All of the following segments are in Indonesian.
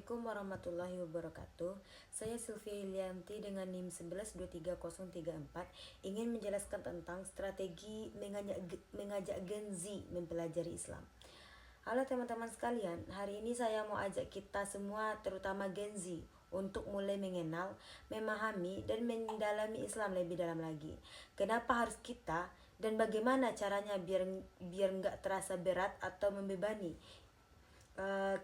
Assalamualaikum warahmatullahi wabarakatuh. Saya Sylvia Ilianti dengan NIM 1123034 ingin menjelaskan tentang strategi mengajak Gen Z mempelajari Islam. Halo teman-teman sekalian, hari ini saya mau ajak kita semua terutama Gen Z untuk mulai mengenal, memahami, dan mendalami Islam lebih dalam lagi. Kenapa harus kita dan bagaimana caranya biar nggak terasa berat atau membebani.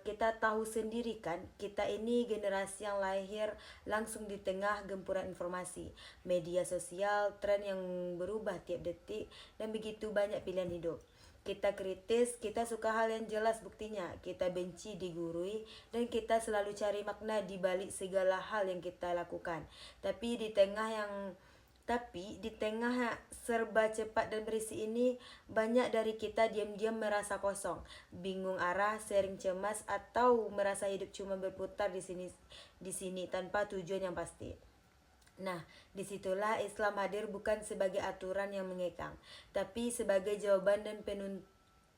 Kita tahu sendiri kan, kita ini generasi yang lahir langsung di tengah gempuran informasi, media sosial, tren yang berubah tiap detik, dan begitu banyak pilihan hidup. Kita kritis, kita suka hal yang jelas buktinya, kita benci digurui, dan kita selalu cari makna di balik segala hal yang kita lakukan. Tapi di tengah serba cepat dan berisi ini, banyak dari kita diam-diam merasa kosong, bingung arah, sering cemas, atau merasa hidup cuma berputar di sini tanpa tujuan yang pasti. Nah, disitulah Islam hadir bukan sebagai aturan yang mengekang, tapi sebagai jawaban dan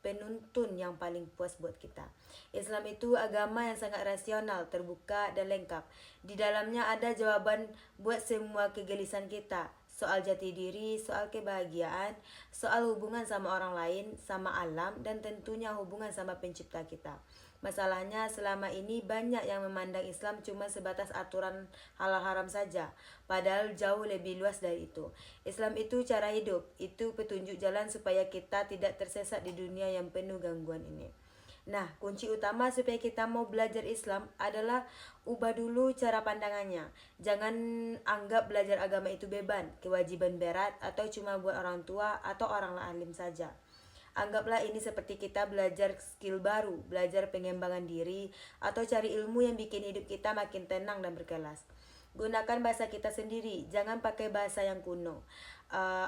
penuntun yang paling puas buat kita. Islam itu agama yang sangat rasional, terbuka, dan lengkap. Di dalamnya ada jawaban buat semua kegelisahan kita. Soal jati diri, soal kebahagiaan, soal hubungan sama orang lain, sama alam, dan tentunya hubungan sama pencipta kita. Masalahnya selama ini banyak yang memandang Islam cuma sebatas aturan halal haram saja, padahal jauh lebih luas dari itu. Islam itu cara hidup, itu petunjuk jalan supaya kita tidak tersesat di dunia yang penuh gangguan ini. Nah, kunci utama supaya kita mau belajar Islam adalah ubah dulu cara pandangannya. Jangan anggap belajar agama itu beban, kewajiban berat, atau cuma buat orang tua atau orang alim saja. Anggaplah ini seperti kita belajar skill baru, belajar pengembangan diri, atau cari ilmu yang bikin hidup kita makin tenang dan berkelas. Gunakan bahasa kita sendiri, jangan pakai bahasa yang kuno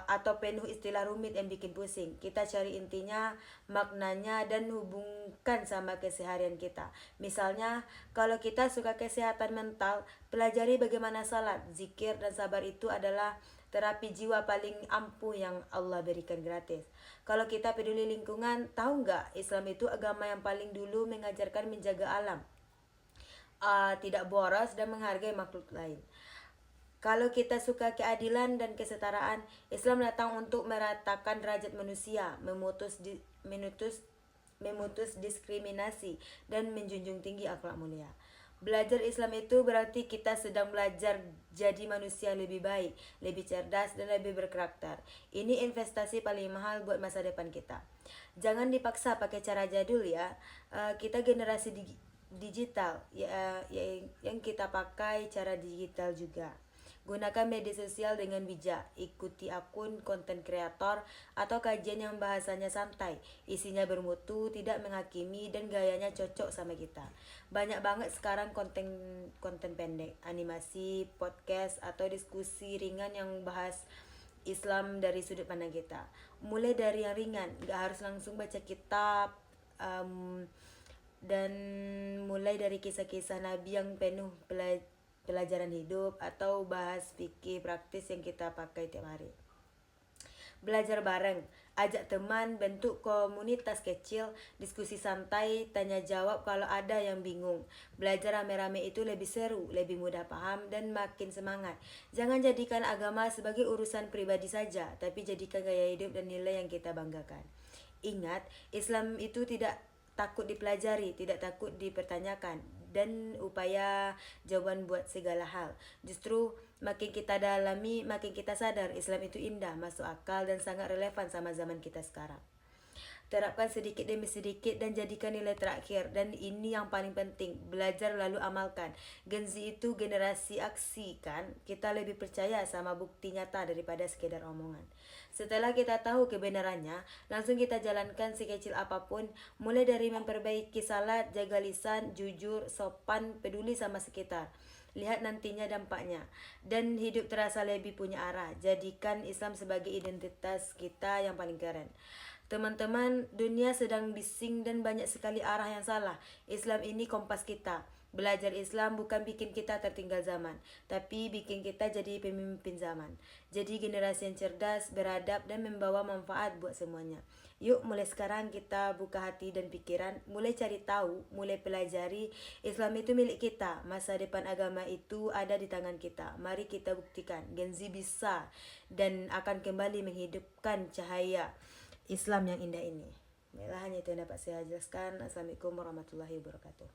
atau penuh istilah rumit yang bikin pusing. Kita cari intinya, maknanya, dan hubungkan sama keseharian kita. Misalnya, kalau kita suka kesehatan mental, pelajari bagaimana salat, zikir, dan sabar itu adalah terapi jiwa paling ampuh yang Allah berikan gratis. Kalau kita peduli lingkungan, tahu nggak Islam itu agama yang paling dulu mengajarkan menjaga alam, tidak boros, dan menghargai makhluk lain. Kalau kita suka keadilan dan kesetaraan, Islam datang untuk meratakan derajat manusia, memutus diskriminasi, dan menjunjung tinggi akhlak mulia. Belajar Islam itu berarti kita sedang belajar jadi manusia lebih baik, lebih cerdas, dan lebih berkarakter. Ini investasi paling mahal buat masa depan kita. Jangan dipaksa pakai cara jadul ya. Kita generasi digital yang kita pakai cara digital juga. Gunakan media sosial dengan bijak. Ikuti akun konten kreator atau kajian yang bahasanya santai, isinya bermutu, tidak menghakimi, dan gayanya cocok sama kita. Banyak banget sekarang konten pendek, animasi, podcast, atau diskusi ringan yang bahas Islam dari sudut pandang kita. Mulai dari yang ringan, gak harus langsung baca kitab, dan mulai dari kisah-kisah Nabi yang penuh pelajaran hidup, atau bahas fikih praktis yang kita pakai tiap hari. Belajar bareng, ajak teman, bentuk komunitas kecil, diskusi santai, tanya jawab kalau ada yang bingung. Belajar rame-rame itu lebih seru, lebih mudah paham, dan makin semangat. Jangan jadikan agama sebagai urusan pribadi saja, tapi jadikan gaya hidup dan nilai yang kita banggakan. Ingat, Islam itu tidak takut dipelajari, tidak takut dipertanyakan, dan upaya jawaban buat segala hal. Justru makin kita dalami, makin kita sadar Islam itu indah, masuk akal, dan sangat relevan sama zaman kita sekarang. Terapkan sedikit demi sedikit dan jadikan nilai terakhir. Dan ini yang paling penting, belajar lalu amalkan. Gen Z itu generasi aksi kan. Kita lebih percaya sama bukti nyata daripada sekedar omongan. Setelah kita tahu kebenarannya, langsung kita jalankan sekecil apapun. Mulai dari memperbaiki salat, jaga lisan, jujur, sopan, peduli sama sekitar. Lihat nantinya dampaknya, dan hidup terasa lebih punya arah. Jadikan Islam sebagai identitas kita yang paling keren. Teman-teman, dunia sedang bising dan banyak sekali arah yang salah. Islam ini kompas kita. Belajar Islam bukan bikin kita tertinggal zaman, tapi bikin kita jadi pemimpin zaman. Jadi generasi yang cerdas, beradab, dan membawa manfaat buat semuanya. Yuk mulai sekarang kita buka hati dan pikiran, mulai cari tahu, mulai pelajari. Islam itu milik kita, masa depan agama itu ada di tangan kita. Mari kita buktikan, Gen Z bisa dan akan kembali menghidupkan cahaya Islam yang indah ini. Baiklah, hanya itu yang dapat saya jelaskan. Assalamualaikum warahmatullahi wabarakatuh.